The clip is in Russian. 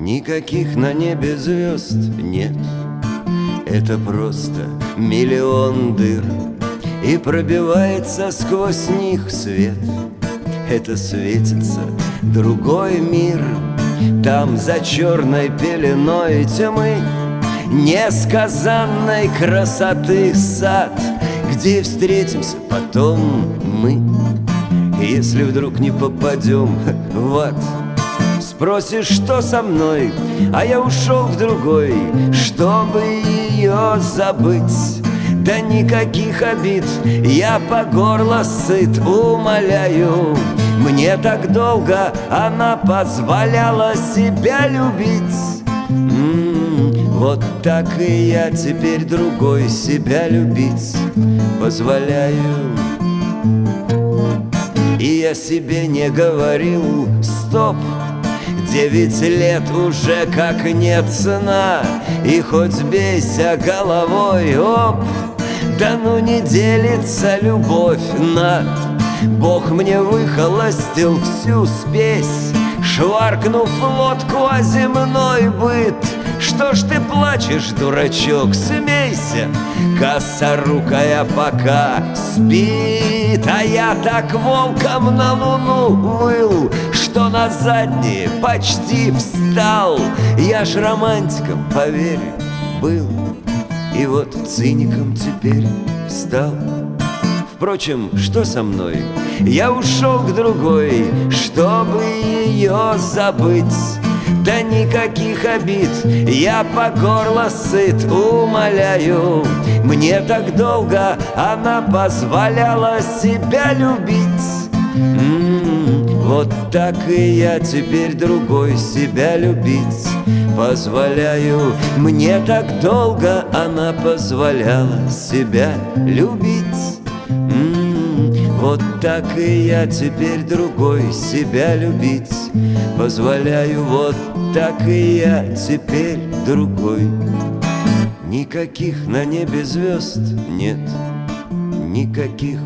Никаких на небе звезд нет. Это просто миллион дыр, и пробивается сквозь них свет. Это светится другой мир. Там за черной пеленой тьмы несказанной красоты сад, где встретимся потом мы, если вдруг не попадем в ад. Спросишь, что со мной, а я ушел к другой, чтобы ее забыть. Да никаких обид, я по горло сыт, умоляю. Мне так долго она позволяла себя любить. Вот так и я теперь другой себя любить позволяю. И я себе не говорил стоп, 9 лет уже как нет сна, и хоть бейся головой, оп, да ну не делится любовь на. Бог мне выхолостил всю спесь, шваркнув лодку о земной быт. Что ж ты плачешь, дурачок, смейся, косорукая пока спит. А я так волком на луну выл, что на задние почти встал. Я ж романтиком, поверь, был, и вот циником теперь стал. Впрочем, что со мной? Я ушел к другой, чтобы ее забыть. Да никаких обид, я по горло сыт, умоляю. Мне так долго она позволяла себя любить. Вот так и я теперь другой себя любить позволяю. Мне так долго она позволяла себя любить. Вот так и я теперь другой себя любить позволяю. Вот так и я теперь другой. Никаких на небе звезд нет, никаких